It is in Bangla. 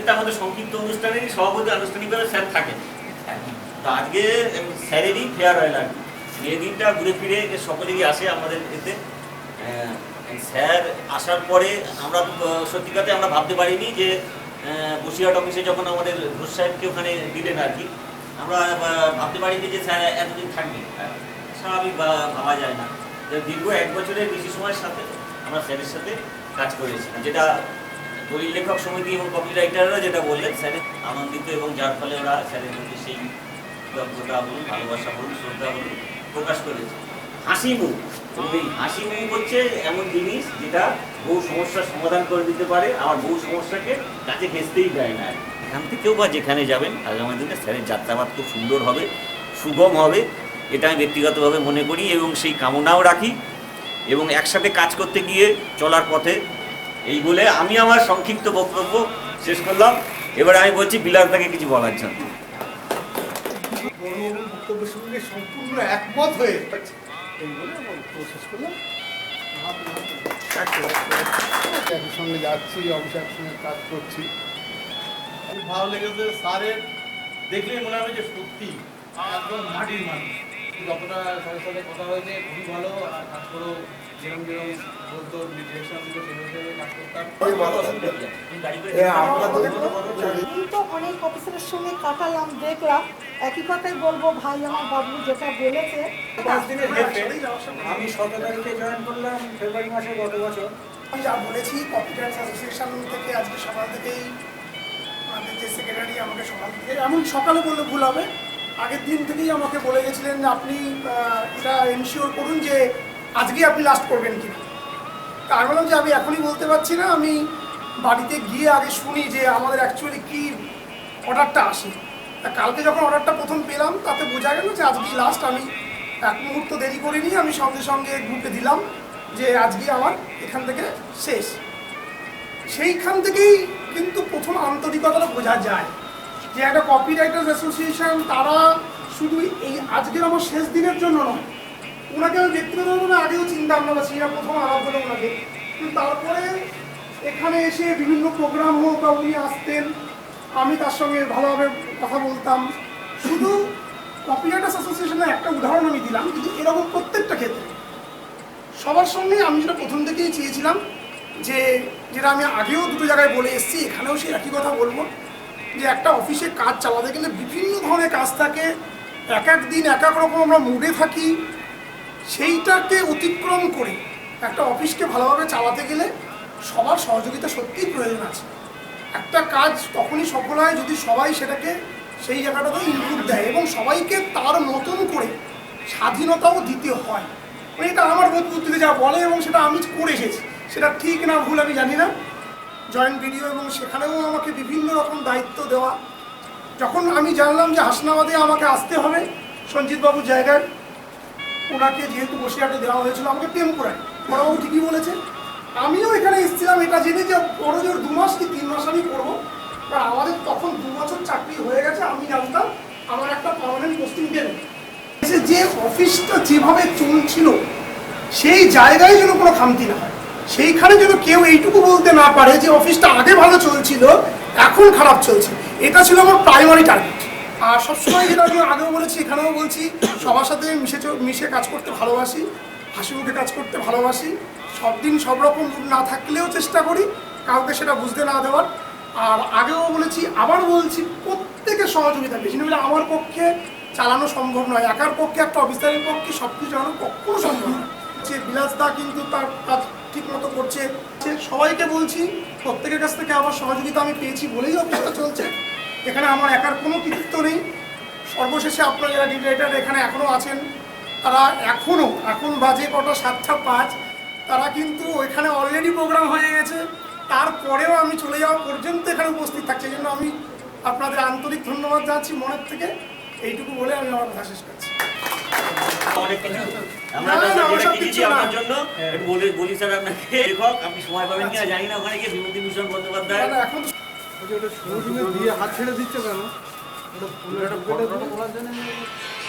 প্রত্যেকটা আমাদের সংক্ষিপ্ত অনুষ্ঠানেরই সভাপতি আনুষ্ঠানিকভাবে স্যার থাকেন। তো আজকে স্যারেরই ফেয়ারওয়েল আর কি। এই দিনটা ঘুরে ফিরে সকলেই আসে আমাদের এতে। স্যার আসার পরে আমরা সত্যি কথা আমরা ভাবতে পারিনি যে বসিরহাট অফিসে যখন আমাদের ঘোষ সাহেবকে ওখানে দিলেন আর কি, আমরা ভাবতে পারিনি যে স্যার এতদিন থাকবে। স্বাভাবিক ভাবা যায় না। দীর্ঘ 1 বছরের বেশি সময়ের সাথে আমরা স্যারের সাথে কাজ করেছি, যেটা দলিল লেখক সমিতি এবং কপিরাইটাররা যেটা বললেন স্যার আনন্দিত, এবং যার ফলে ওরা স্যারের মধ্যে সেই যোগ্যতা বলুন, ভালোবাসা বলুন, শ্রদ্ধা বলুন প্রকাশ করেছে। হাসি মুখ, এই হাসি মুখ হচ্ছে এমন জিনিস যেটা বহু সমস্যার সমাধান করে দিতে পারে, আর বহু সমস্যাকে কাছে ঘেঁচতেই দেয় না। এখান থেকেও বা যেখানে যাবেন আগামী দিনে স্যারের যাত্রাবাদ খুব সুন্দর হবে, সুগম হবে, এটা আমি ব্যক্তিগতভাবে মনে করি এবং সেই কামনাও রাখি। এবং একসাথে কাজ করতে গিয়ে চলার পথে এই বলে আমি আমার সংক্ষিপ্ত বক্তব্য শেষ করলাম। এবারে আমি বলছি বিলাসদাকে কিছু বলার জন্য। বক্তব্যের সঙ্গে সম্পূর্ণ একমত হয়ে এই বলে বক্তব্য শেষ করলাম। একই সঙ্গে যাচ্ছি, অফিসে একসঙ্গে কাজ করছি। খুব ভালো লেগেছে স্যারের দেখলেই মনে হবে যে সত্যি একদম মাটির মানুষ। যতটা স্যারের সাথে কথা হয়েছে খুবই ভালো, আর কাজ করেও যেরকম যেরকম বলতো ডিরেকশন দিত সেই হিসেবে কাজ করতাম। তো অনেক অফিসারের সঙ্গে কাটালাম, দেখলাম একই কথাই বলবো, ভাই আমার বাবু যেটা বলেছে। 5 দিনের হেল্পে আমি 17 তারিখে জয়েন করলাম ফেব্রুয়ারি মাসে গত বছর। আমি যা বলেছি কম্পিউটার অ্যাসোসিয়েশন থেকে আজকে সকাল থেকেই আমাদের যে সেক্রেটারি আমাকে সকাল থেকে, এমন সকালে বললে ভুল হবে, আগের দিন থেকেই আমাকে বলে গেছিলেন যে আপনি এটা এনশিওর করুন যে আজকেই আপনি লাস্ট করবেন কিনা। তা আমি বললাম যে আমি এখনই বলতে পারছি না, আমি বাড়িতে গিয়ে আগে শুনি যে আমাদের অ্যাকচুয়ালি কী অর্ডারটা আসে। তা কালকে যখন অর্ডারটা প্রথম পেলাম তাতে বোঝা গেল যে আজকেই লাস্ট। আমি এক মুহূর্ত দেরি করিনি, আমি সঙ্গে সঙ্গে গ্রুপে দিলাম যে আজকে আমার এখান থেকে শেষ। সেইখান থেকেই কিন্তু প্রথম আন্তরিকতাটা বোঝা যায় যে একটা কপিরাইটার্স অ্যাসোসিয়েশন তারা শুধু এই আজকের আমার শেষ দিনের জন্য নয়, ওনাকে আমি ব্যক্তিগতভাবে আগেও চিন্তা ভাবনা করছি, না প্রথম আলাপ হলো ওনাকে, কিন্তু তারপরে এখানে এসে বিভিন্ন প্রোগ্রাম হোক বা উনি আসতেন, আমি তার সঙ্গে ভালোভাবে কথা বলতাম। শুধু কপিরাইটার্স অ্যাসোসিয়েশনের একটা উদাহরণ আমি দিলাম, কিন্তু এরকম প্রত্যেকটা ক্ষেত্রে সবার সঙ্গে আমি যেটা প্রথম থেকেই চেয়েছিলাম যে যেটা আমি আগেও দুটো জায়গায় বলে এসেছি, এখানেও সেই একই কথা বলবো যে একটা অফিসে কাজ চালাতে গেলে বিভিন্ন ধরনের কাজ থাকে, এক এক দিন এক এক রকম আমরা মুডে থাকি। সেইটাকে অতিক্রম করে একটা অফিসকে ভালোভাবে চালাতে গেলে সবার সহযোগিতা সত্যিই প্রয়োজন আছে। একটা কাজ তখনই সফল হয় যদি সবাই সেটাকে সেই জায়গাটাতে ইনপুট দেয় এবং সবাইকে তার মতন করে স্বাধীনতাও দিতে হয়। মানে এটা আমার বোধ বুদ্ধিতে যা বলে এবং সেটা আমি করে এসেছি, সেটা ঠিক না ভুল আমি জানি না। জয়েন্ট ভিডিও এবং সেখানেও আমাকে বিভিন্ন রকম দায়িত্ব দেওয়া। যখন আমি জানলাম যে হাসনাবাদে আমাকে আসতে হবে সঞ্জিতবাবুর জায়গায়, ওনাকে যেহেতু বসিরহাটে দেওয়া হয়েছিল আমাকে টেম্পোরারি, বড়বাবু ঠিকই বলেছে। আমিও এখানে এসেছিলাম এটা জেনে যে বড় জোর 2 মাস কি 3 মাস আমি করবো, কারণ আমাদের তখন 2 বছর চাকরি হয়ে গেছে। আমি জানতাম আমার একটা পার্মানেন্ট পোস্টিং দেবে। যে অফিসটা যেভাবে চলছিল সেই জায়গায় যেন কোনো খামতি না হয়, সেইখানে যেন কেউ এইটুকু বলতে না পারে যে অফিসটা আগে ভালো চলছিল এখন খারাপ চলছে। এটা ছিল আমার প্রাইমারি টার্গেট। আর সবসময় যেটা আমি আগেও বলেছি এখানেও বলছি, সবার সাথে মিশে কাজ করতে ভালোবাসি, হাসি মুখে কাজ করতে ভালোবাসি। সব দিন সব রকম না থাকলেও চেষ্টা করি কাউকে সেটা বুঝতে না দেওয়ার। আর আগেও বলেছি আবার বলছি, প্রত্যেকের সহযোগিতা বেশি না, আমার পক্ষে চালানো সম্ভব নয়, একার পক্ষে একটা অফিসারের পক্ষে সব কিছু চালানো কখনো সম্ভব নয়। যে বিলাসদা কিন্তু তার কাজ ঠিক মতো করছে। সবাইকে বলছি প্রত্যেকের কাছ থেকে আমার সহযোগিতা আমি পেয়েছি বলেই অফিসটা চলছে, এখানে আমার একার কোনো কৃতিত্ব নেই। সর্বশেষে আপনারা যারা ডিরেক্টর এখানে এখনও আছেন, তারা এখন বাজে কটা 7:05, তারা কিন্তু এখানে অলরেডি প্রোগ্রাম হয়ে গেছে, তারপরেও আমি চলে যাওয়া পর্যন্ত এখানে উপস্থিত থাকছি। এই জন্য আমি আপনাদের আন্তরিক ধন্যবাদ জানাচ্ছি মনের থেকে। এইটুকু বলে আমি আমার কথা শেষ করছি। বলি স্যার আপনাকে লেখক, আপনি সময় পাবেন কিনা জানি না, ওখানে গিয়ে বিভূতিভূষণ বন্দ্যোপাধ্যায় এখন দিয়ে হাত ছেড়ে দিচ্ছে কেন?